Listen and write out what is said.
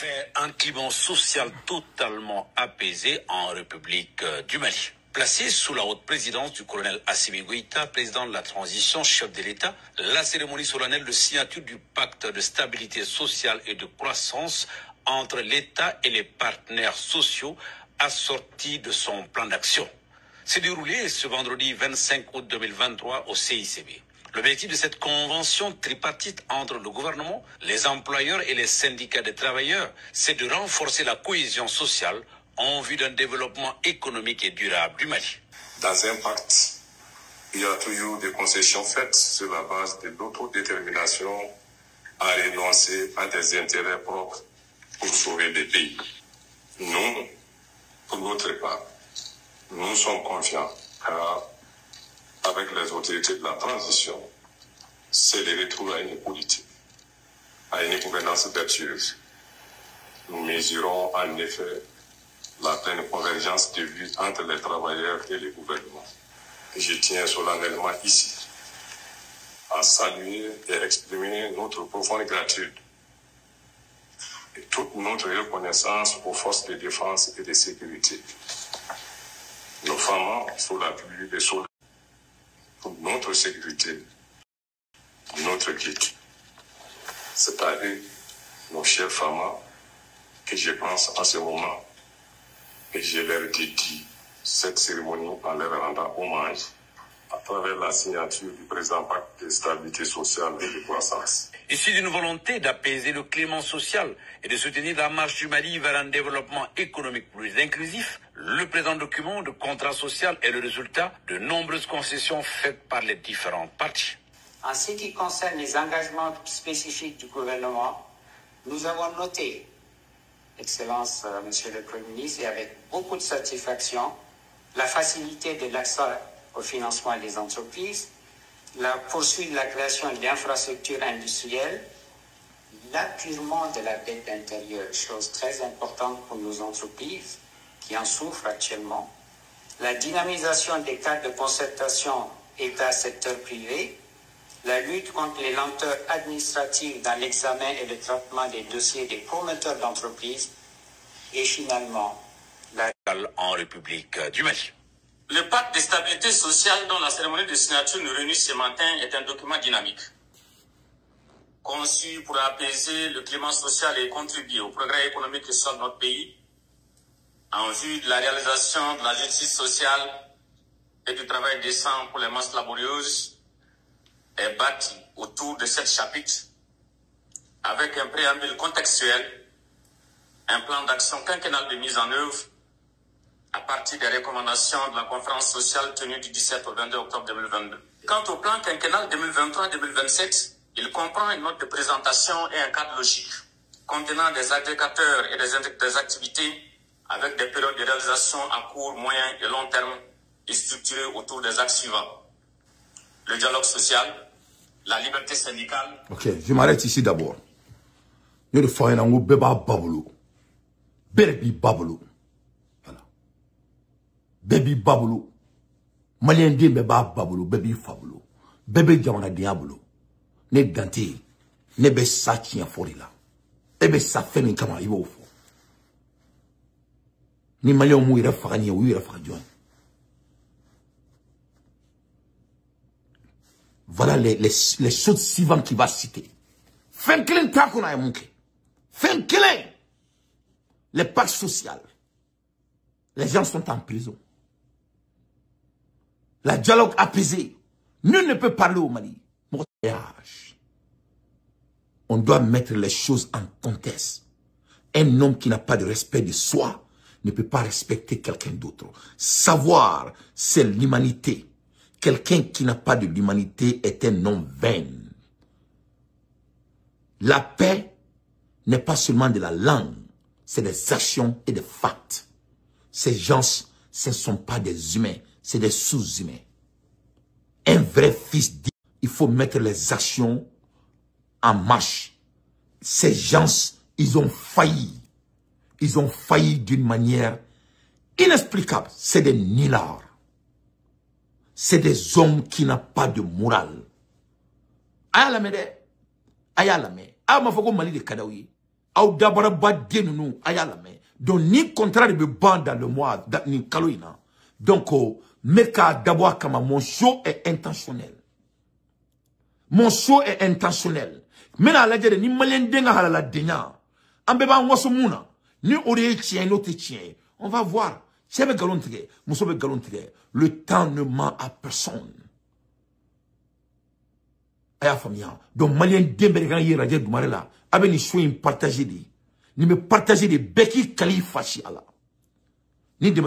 vers un climat social totalement apaisé en République du Mali. Placé sous la haute présidence du colonel Assimi Goïta, président de la transition, chef de l'État, la cérémonie solennelle de signature du pacte de stabilité sociale et de croissance entre l'État et les partenaires sociaux assorti de son plan d'action s'est déroulé ce vendredi 25 août 2023 au CICB. L'objectif de cette convention tripartite entre le gouvernement, les employeurs et les syndicats des travailleurs, c'est de renforcer la cohésion sociale en vue d'un développement économique et durable du Mali. Dans un pacte, il y a toujours des concessions faites sur la base de l'autodétermination à renoncer à des intérêts propres pour sauver le pays. Nous, pour notre part, nous sommes confiants car avec les autorités de la transition, c'est le retour à une politique, à une gouvernance vertueuse. Nous mesurons en effet la pleine convergence de vues entre les travailleurs et le gouvernement. Je tiens solennellement ici à saluer et exprimer notre profonde gratitude et toute notre reconnaissance aux forces de défense et de sécurité. Nos femmes sont la pluie des soldats pour notre sécurité, notre guide. C'est à eux, nos chères femmes, que je pense en ce moment. Et je leur dédie cette cérémonie en leur rendant hommage à travers la signature du présent pacte de stabilité sociale et de croissance. Issu d'une volonté d'apaiser le climat social et de soutenir la marche du Mali vers un développement économique plus inclusif, le présent document de contrat social est le résultat de nombreuses concessions faites par les différentes parties. En ce qui concerne les engagements spécifiques du gouvernement, nous avons noté, Excellence, Monsieur le Premier ministre, et avec beaucoup de satisfaction, la facilité de l'accès au financement des entreprises, la poursuite de la création d'infrastructures industrielles, l'apurement de la dette intérieure, chose très importante pour nos entreprises qui en souffrent actuellement, la dynamisation des cadres de concertation État-secteur privé, la lutte contre les lenteurs administratives dans l'examen et le traitement des dossiers des promoteurs d'entreprises et finalement la en République du Mali. Le pacte de stabilité sociale dont la cérémonie de signature nous réunit ce matin est un document dynamique, conçu pour apaiser le climat social et contribuer au progrès économique et social de notre pays en vue de la réalisation de la justice sociale et du travail décent pour les masses laborieuses est bâti autour de 7 chapitres avec un préambule contextuel, un plan d'action quinquennal de mise en œuvre à partir des recommandations de la conférence sociale tenue du 17 au 22 octobre 2022. Quant au plan quinquennal 2023-2027, il comprend une note de présentation et un cadre logique contenant des indicateurs et des activités avec des périodes de réalisation à court, moyen et long terme et structurées autour des axes suivants. Le dialogue social, la liberté syndicale. Ok, je m'arrête ici d'abord. Nous le faisons en bébé babolo. Baby babolo. Voilà. Baby babolo. Malien dit bébé babolo, baby fabolo. Bébé diamana diabolo. Ne ganti. Ne be sa tien forila. Ebe sa feni kama ibo fo. Ni malien mou ira fagani ou ira fagjon. Voilà les choses suivantes qu'il va citer. Fenkelen takuna ya munke. Fenkelen. Les pactes sociaux. Les gens sont en prison. Le dialogue apaisé. Nul ne peut parler au Mali. On doit mettre les choses en contexte. Un homme qui n'a pas de respect de soi ne peut pas respecter quelqu'un d'autre. Savoir, c'est l'humanité. Quelqu'un qui n'a pas de l'humanité est un homme vain. La paix n'est pas seulement de la langue, c'est des actions et des facts. Ces gens, ce ne sont pas des humains, c'est des sous-humains. Un vrai fils dit, il faut mettre les actions en marche. Ces gens, ils ont failli. Ils ont failli d'une manière inexplicable. C'est des nullards. C'est des hommes qui n'ont pas de morale. Aya la mede. Aya la me. Aya ma foko Mali de Kadawi. Aou dabara ba denounou ayala me. Donc ni contrat de ban dans le mois ni kaloina. Donc meka d'abord kama mon show est intentionnel. Mon show est intentionnel. Mena la jere ni malien denga halala denya. Ambe ba waso muna. Ni ore tien no te tien. On va voir. Chebe galon tige, musobe galon tige. Le temps ne ment à personne. Aya famia. Donc malien dembe kan yi radio dumare la. Abe ni show partager di. Ni me partager des beki kalifa chi ala. Ni de